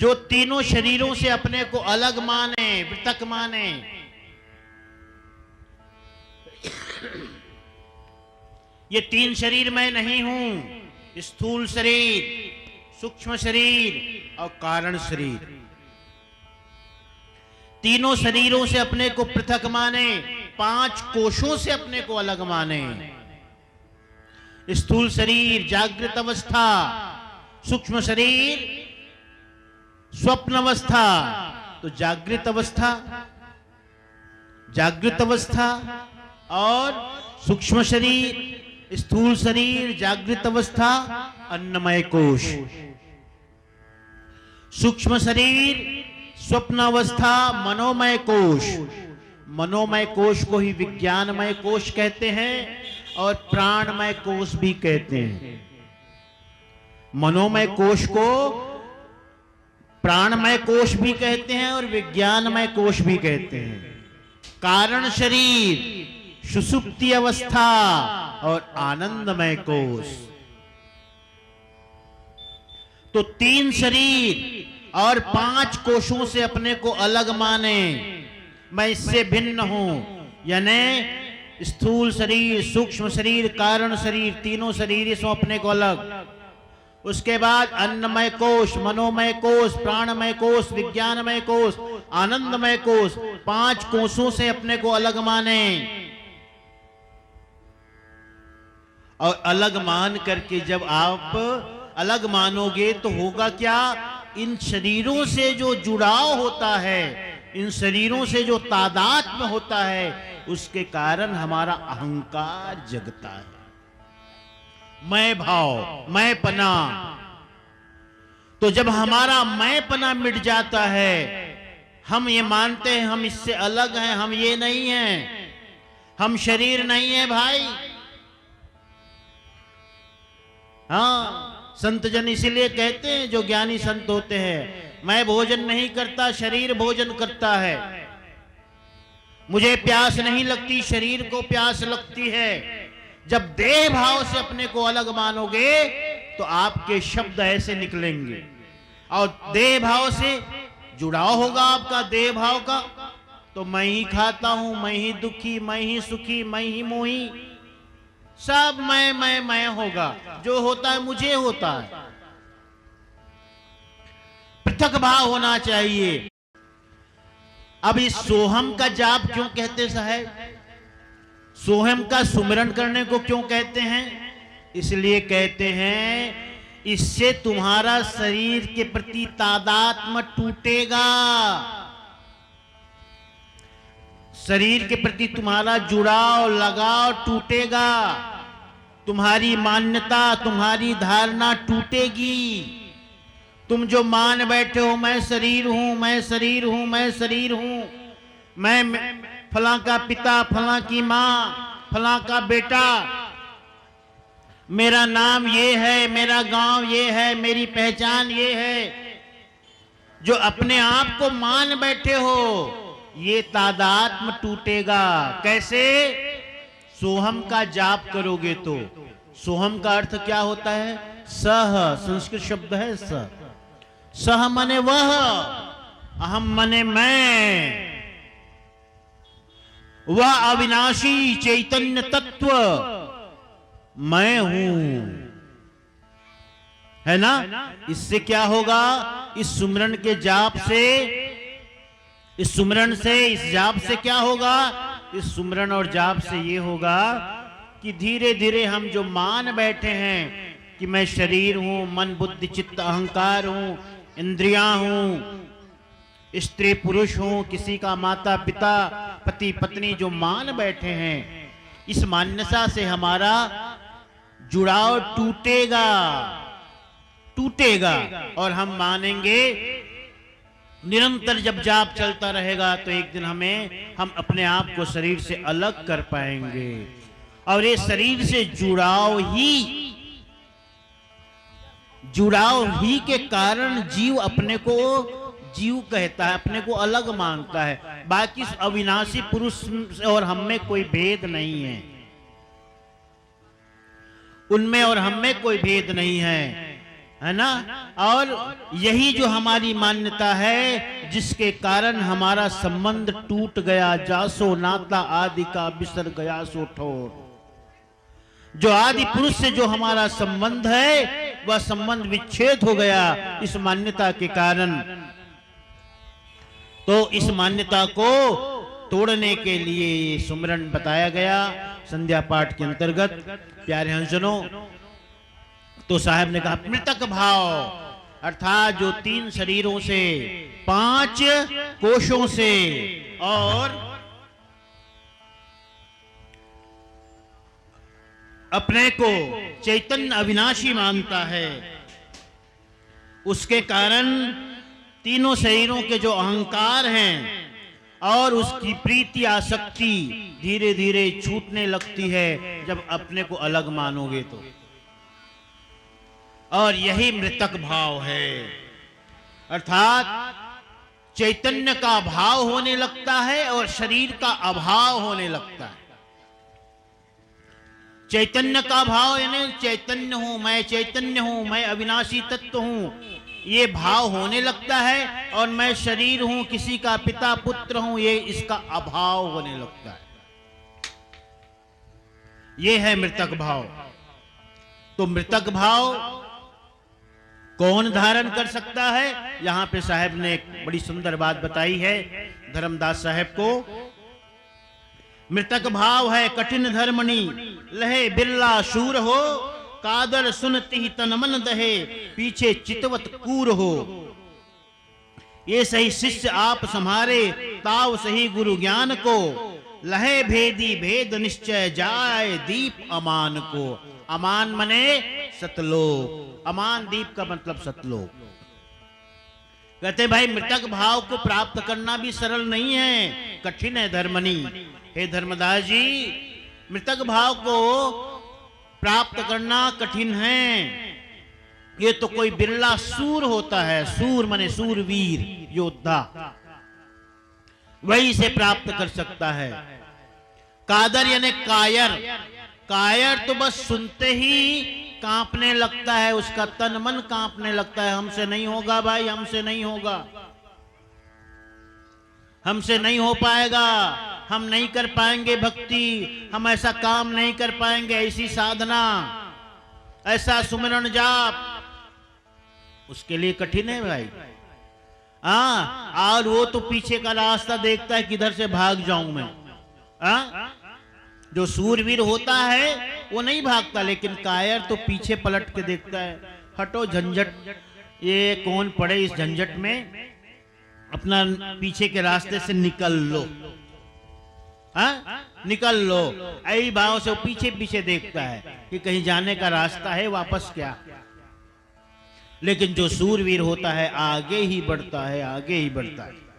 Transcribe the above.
जो तीनों शरीरों से अपने को अलग माने, पृथक माने, ये तीन शरीर मैं नहीं हूं, स्थूल शरीर, सूक्ष्म शरीर और कारण शरीर। तीनों शरीरों से अपने को पृथक माने, पांच कोशों से अपने को अलग माने। स्थूल शरीर जागृत अवस्था, सूक्ष्म शरीर स्वप्न अवस्था, तो जागृत अवस्था और सूक्ष्म शरीर, स्थूल शरीर, जागृत अवस्था, अन्नमय कोश। सूक्ष्म शरीर, स्वप्न अवस्था, मनोमय कोश। मनोमय कोश को ही विज्ञानमय कोश कहते हैं और प्राणमय कोश भी कहते हैं। मनोमय कोश को प्राणमय कोश भी कहते हैं और विज्ञानमय कोश भी कहते हैं। कारण शरीर, सुषुप्ति अवस्था और आनंदमय कोश। तो तीन शरीर और पांच कोशों से अपने को अलग माने, मैं इससे भिन्न हूं, यानी स्थूल शरीर, सूक्ष्म शरीर, कारण शरीर, तीनों शरीर से अपने को अलग। उसके बाद अन्नमय कोश, मनोमय कोश, प्राणमय कोश, विज्ञानमय कोश, आनंदमय कोश, पांच कोशों से अपने को अलग माने। और अलग मान करके जब आप अलग मानोगे तो होगा क्या, इन शरीरों से जो जुड़ाव होता है, इन शरीरों से जो तादात्म्य होता है, उसके कारण हमारा अहंकार जगता है। मैं भाव, मैं पना। तो जब हमारा मैं पना मिट जाता है, हम ये मानते हैं हम इससे अलग हैं, हम ये नहीं हैं, हम शरीर नहीं है भाई। हाँ, संत जन इसीलिए कहते हैं, जो ज्ञानी संत होते हैं, मैं भोजन नहीं करता, शरीर भोजन करता है। मुझे प्यास नहीं लगती, शरीर को प्यास लगती है। जब देह भाव से अपने को अलग मानोगे तो आपके शब्द ऐसे निकलेंगे और देह भाव से जुड़ाव होगा आपका, देह भाव का। तो मैं ही खाता हूं, मैं ही दुखी, मैं ही सुखी, मैं ही मोही, सब मैं होगा। जो होता है मुझे होता है। पृथक भाव होना चाहिए। अब इस सोहम का जाप क्यों कहते साहब? सोहम का सुमिरन करने को क्यों कहते हैं? इसलिए कहते हैं इससे तुम्हारा शरीर के प्रति तादात्म्य टूटेगा, शरीर के प्रति तुम्हारा जुड़ाव, लगाव टूटेगा, तुम्हारी मान्यता, तुम्हारी धारणा टूटेगी। तुम जो मान बैठे हो मैं शरीर हूं, मैं शरीर हूं, मैं शरीर हूं, मैं फलां का पिता, फलां की मां, फलां का बेटा, मेरा नाम ये है, मेरा गांव ये है, मेरी पहचान ये है, जो अपने आप को मान बैठे हो, ये तादात्म्य टूटेगा। कैसे? सोहम का जाप करोगे तो। सोहम का अर्थ क्या होता है? सह, संस्कृत शब्द है सह। सह मने वह, अहम मने मैं, वह अविनाशी चैतन्य तत्व मैं हूं, है ना? इससे क्या होगा? इस सुमरन के जाप से, इस सुमरन से, इस जाप से क्या होगा? इस सुमरन और जाप से ये होगा कि धीरे धीरे हम जो मान बैठे हैं कि मैं शरीर हूं, मन बुद्धि चित्त अहंकार हूं, इंद्रियां हूं, स्त्री पुरुष हूं, किसी का माता पिता, पति पत्नी, जो मान बैठे हैं, इस मान्यता से हमारा जुड़ाव टूटेगा, टूटेगा। और हम मानेंगे, निरंतर जब जाप चलता रहेगा तो एक दिन हम अपने आप को शरीर से अलग कर पाएंगे। और ये शरीर से जुड़ाव ही के कारण जीव अपने को जीव कहता है, अपने को अलग मानता है। बाकी अविनाशी पुरुष और हम में कोई भेद नहीं है, उनमें और हम में कोई भेद नहीं है। है ना। और यही जो हमारी मान्यता है, जिसके कारण हमारा संबंध टूट गया, जासो नाता आदि का बिसर गया सो ठोर। जो आदि पुरुष से जो हमारा संबंध है, वह संबंध विच्छेद हो गया इस मान्यता के कारण। तो इस मान्यता को तोड़ने के लिए ये सुमरन बताया गया संध्या पाठ के अंतर्गत। प्यारे हंसजनों, तो साहब ने कहा मृतक भाव अर्थात जो 3 शरीरों से, 5 कोशों से और अपने को चैतन्य अविनाशी मानता है, उसके कारण तीनों शरीरों के जो अहंकार हैं और उसकी प्रीति आसक्ति धीरे धीरे छूटने लगती है जब अपने को अलग मानोगे तो। और यही मृतक भाव है, अर्थात चैतन्य का भाव होने लगता है और शरीर का अभाव होने लगता है। चैतन्य का भाव यानी चैतन्य हूं मैं, चैतन्य हूं मैं, अविनाशी तत्व हूं, ये भाव होने लगता है। और मैं शरीर हूं, किसी का पिता पुत्र हूं, ये इसका अभाव होने लगता है। ये है मृतक भाव। तो मृतक भाव कौन धारण कर सकता है? यहां पे साहब ने एक बड़ी सुंदर बात बताई है धर्मदास साहब को। मृतक भाव है कठिन धर्मनी, लहे बिरला शूर हो, कादर सुनती तन मन दहे, पीछे चितवत कूर हो। ये सही शिष्य आप संहारे, ताव सही गुरु ज्ञान को, लहे भेदी भेद निश्चय जाए दीप अमान को। अमान मने सतलोक, अमान दीप का मतलब सतलोक। कहते भाई मृतक भाव को प्राप्त करना भी सरल नहीं है, कठिन है धर्मनी। हे धर्मदास जी, मृतक भाव को प्राप्त करना कठिन है। ये तो कोई बिरला सूर होता है, सूर माने सूरवीर योद्धा, वही से प्राप्त कर सकता है। कादर यानी कायर, कायर तो बस सुनते ही कांपने लगता है, उसका तन मन कांपने लगता है, हमसे नहीं होगा भाई, हमसे नहीं होगा, हमसे नहीं हो पाएगा, हम नहीं कर पाएंगे भक्ति, हम ऐसा काम नहीं कर पाएंगे, ऐसी साधना, ऐसा सुमिरन जाप, उसके लिए कठिन है भाई। और वो तो पीछे का रास्ता देखता है किधर से भाग जाऊं मैं। जो सूरवीर होता है वो नहीं भागता, लेकिन कायर तो पीछे पलट के देखता है, हटो झंझट, ये कौन पड़े इस झंझट में, अपना पीछे के रास्ते से निकल लो, निकल लो। ऐ भाव से वो पीछे पीछे देखता है कि कहीं जाने का रास्ता है, वापस क्या। लेकिन जो सूरवीर होता है आगे ही बढ़ता है, आगे ही बढ़ता है।